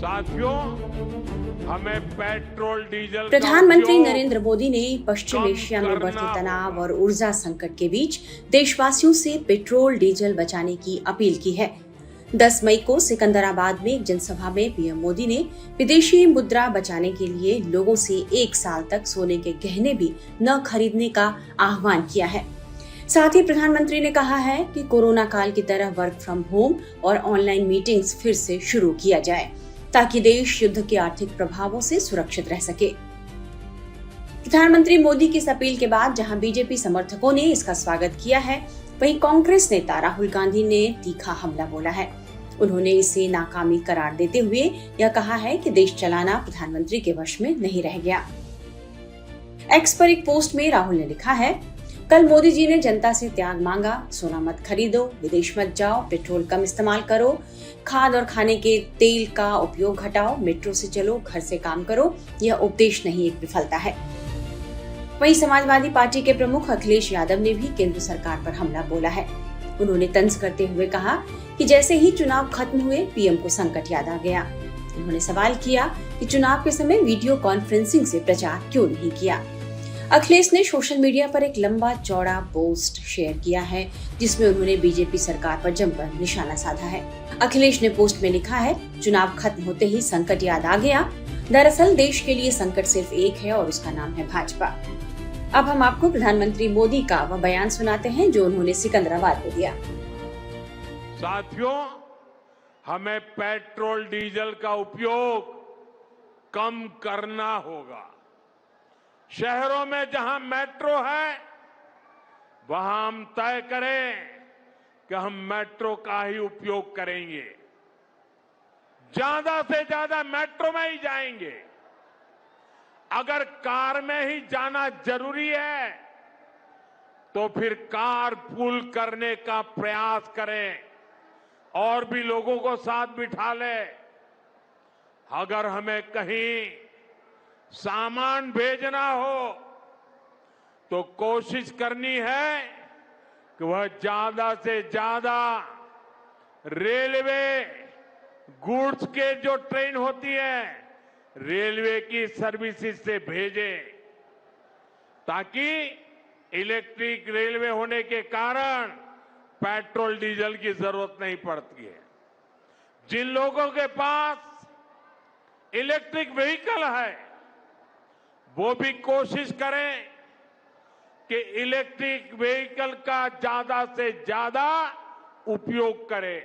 साथियों, हमें petrol diesel प्रधानमंत्री नरेंद्र मोदी ने पश्चिम एशिया में बढ़ते तनाव और ऊर्जा संकट के बीच देशवासियों से पेट्रोल डीजल बचाने की अपील की है। 10 मई को सिकंदराबाद में एक जनसभा में पीएम मोदी ने विदेशी मुद्रा बचाने के लिए लोगों से 1 साल तक सोने के गहने भी न खरीदने का आह्वान किया है। साथ ही प्रधानमंत्री ने कहा है कि कोरोना काल की तरह वर्क फ्रॉम होम और ऑनलाइन मीटिंग्स फिर से शुरू किया जाए ताकि देश युद्ध के आर्थिक प्रभावों से सुरक्षित रह सके। प्रधानमंत्री मोदी की इस अपील के बाद जहां बीजेपी समर्थकों ने इसका स्वागत किया है, वहीं कांग्रेस नेता राहुल गांधी ने तीखा हमला बोला है। उन्होंने इसे नाकामी करार देते हुए यह कहा है कि देश चलाना प्रधानमंत्री के वश में नहीं रह गया। एक्स पर एक पोस्ट में राहुल ने लिखा है, कल मोदी जी ने जनता से त्याग मांगा, सोना मत खरीदो, विदेश मत जाओ, पेट्रोल कम इस्तेमाल करो, खाद और खाने के तेल का उपयोग घटाओ, मेट्रो से चलो, घर से काम करो। यह उपदेश नहीं, एक विफलता है। वहीं समाजवादी पार्टी के प्रमुख अखिलेश यादव ने भी केंद्र सरकार पर हमला बोला है। उन्होंने तंज करते हुए कहा कि जैसे ही चुनाव खत्म हुए, पीएम को संकट याद आ गया। उन्होंने सवाल किया कि चुनाव के समय वीडियो कॉन्फ्रेंसिंग से प्रचार क्यों नहीं किया। अखिलेश ने सोशल मीडिया पर एक लंबा चौड़ा पोस्ट शेयर किया है, जिसमें उन्होंने बीजेपी सरकार पर जमकर निशाना साधा है। अखिलेश ने पोस्ट में लिखा है, चुनाव खत्म होते ही संकट याद आ गया। दरअसल देश के लिए संकट सिर्फ एक है और उसका नाम है भाजपा। अब हम आपको प्रधानमंत्री मोदी का वह बयान सुनाते हैं जो उन्होंने सिकंदराबाद में दिया। साथियों, हमें पेट्रोल डीजल का उपयोग कम करना होगा। शहरों में जहां मेट्रो है, वहां हम तय करें कि हम मेट्रो का ही उपयोग करेंगे। ज्यादा से ज्यादा मेट्रो में ही जाएंगे। अगर कार में ही जाना जरूरी है, तो फिर कार पूल करने का प्रयास करें और भी लोगों को साथ बिठा लें। अगर हमें कहीं सामान भेजना हो तो कोशिश करनी है कि वह ज्यादा से ज्यादा रेलवे गुड्स के जो ट्रेन होती है, रेलवे की सर्विसेज से भेजें, ताकि इलेक्ट्रिक रेलवे होने के कारण पेट्रोल डीजल की जरूरत नहीं पड़ती है। जिन लोगों के पास इलेक्ट्रिक व्हीकल है, वो भी कोशिश करें कि इलेक्ट्रिक व्हीकल का ज्यादा से ज्यादा उपयोग करें।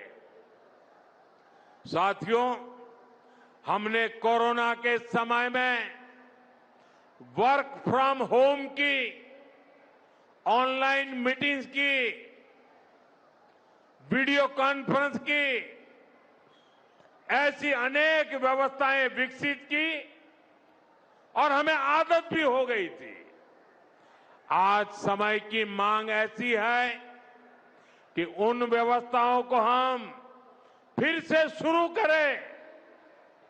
साथियों, हमने कोरोना के समय में वर्क फ्रॉम होम की, ऑनलाइन मीटिंग्स की, वीडियो कॉन्फ्रेंस की, ऐसी अनेक व्यवस्थाएं विकसित की और हमें आदत भी हो गई थी। आज समय की मांग ऐसी है कि उन व्यवस्थाओं को हम फिर से शुरू करें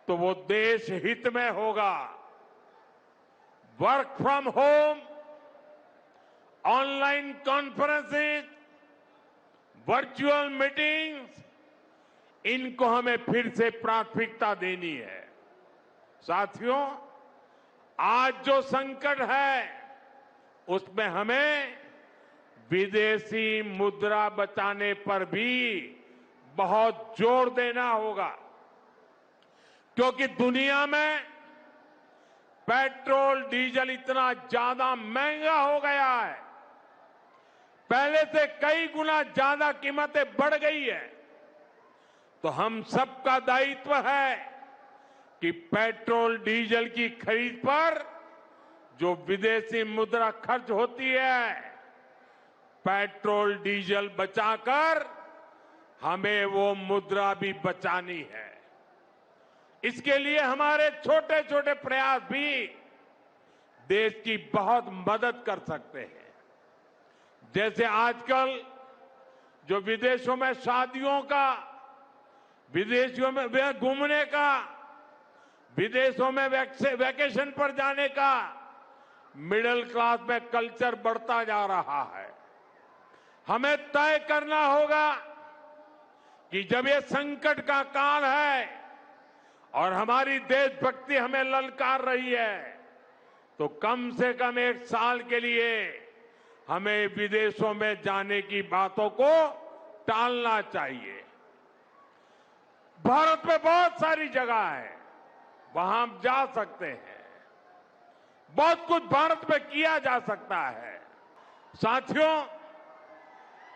तो वो देश हित में होगा। Work from home, online conferences, virtual meetings, इनको हमें फिर से प्राथमिकता देनी है। साथियों, आज जो संकट है, उसमें हमें विदेशी मुद्रा बचाने पर भी बहुत जोर देना होगा, क्योंकि दुनिया में पेट्रोल डीजल इतना ज्यादा महंगा हो गया है। पहले से कई गुना ज्यादा कीमतें बढ़ गई है। तो हम सबका दायित्व है कि पेट्रोल डीजल की खरीद पर जो विदेशी मुद्रा खर्च होती है, पेट्रोल डीजल बचाकर हमें वो मुद्रा भी बचानी है। इसके लिए हमारे छोटे छोटे प्रयास भी देश की बहुत मदद कर सकते हैं। जैसे आजकल जो विदेशों में शादियों का, विदेशों में घूमने का, विदेशों में वैकेशन पर जाने का मिडिल क्लास में कल्चर बढ़ता जा रहा है। हमें तय करना होगा कि जब ये संकट का काल है और हमारी देशभक्ति हमें ललकार रही है, तो कम से कम 1 साल के लिए हमें विदेशों में जाने की बातों को टालना चाहिए। भारत में बहुत सारी जगह है, वहां हम जा सकते हैं। बहुत कुछ भारत में किया जा सकता है। साथियों,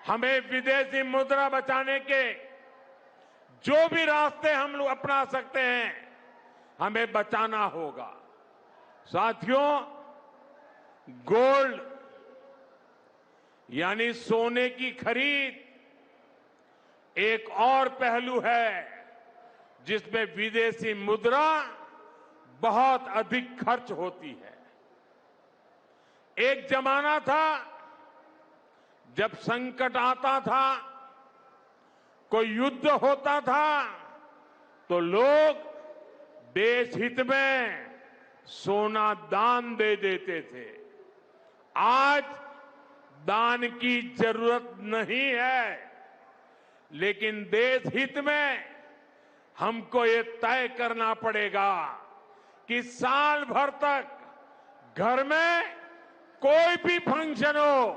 हमें विदेशी मुद्रा बचाने के जो भी रास्ते हम लोग अपना सकते हैं, हमें बचाना होगा। साथियों, गोल्ड यानी सोने की खरीद एक और पहलू है जिसमें विदेशी मुद्रा बहुत अधिक खर्च होती है। एक जमाना था जब संकट आता था, कोई युद्ध होता था, तो लोग देश हित में सोना दान दे देते थे। आज दान की जरूरत नहीं है, लेकिन देश हित में हमको ये तय करना पड़ेगा कि साल भर तक घर में कोई भी फंक्शन हो,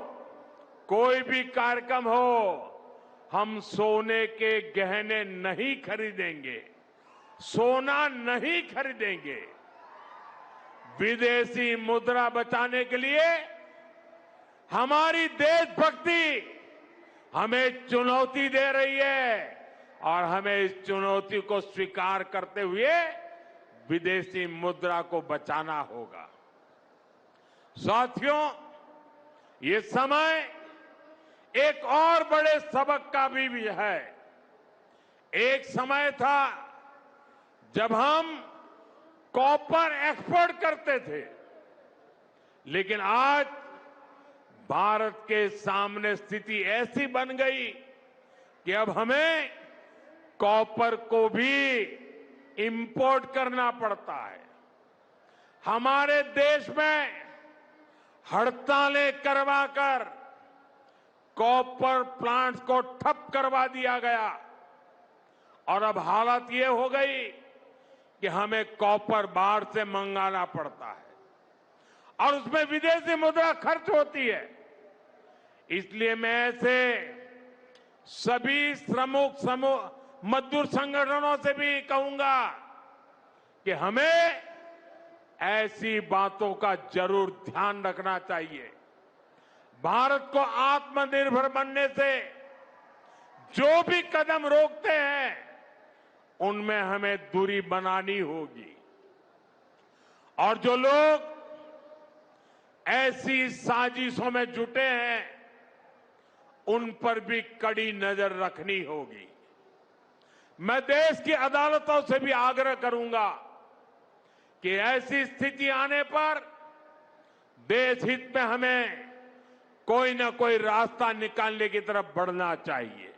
कोई भी कार्यक्रम हो, हम सोने के गहने नहीं खरीदेंगे, सोना नहीं खरीदेंगे। विदेशी मुद्रा बचाने के लिए हमारी देशभक्ति हमें चुनौती दे रही है और हमें इस चुनौती को स्वीकार करते हुए विदेशी मुद्रा को बचाना होगा। साथियों, ये समय एक और बड़े सबक का भी है। एक समय था जब हम कॉपर एक्सपोर्ट करते थे, लेकिन आज भारत के सामने स्थिति ऐसी बन गई कि अब हमें कॉपर को भी इंपोर्ट करना पड़ता है। हमारे देश में हड़तालें करवाकर कॉपर प्लांट्स को ठप करवा दिया गया और अब हालत ये हो गई कि हमें कॉपर बाहर से मंगाना पड़ता है और उसमें विदेशी मुद्रा खर्च होती है। इसलिए मैं ऐसे सभी मजदूर संगठनों से भी कहूंगा कि हमें ऐसी बातों का जरूर ध्यान रखना चाहिए। भारत को आत्मनिर्भर बनने से जो भी कदम रोकते हैं, उनमें हमें दूरी बनानी होगी और जो लोग ऐसी साजिशों में जुटे हैं, उन पर भी कड़ी नजर रखनी होगी। मैं देश की अदालतों से भी आग्रह करूंगा कि ऐसी स्थिति आने पर देश हित में हमें कोई ना कोई रास्ता निकालने की तरफ बढ़ना चाहिए।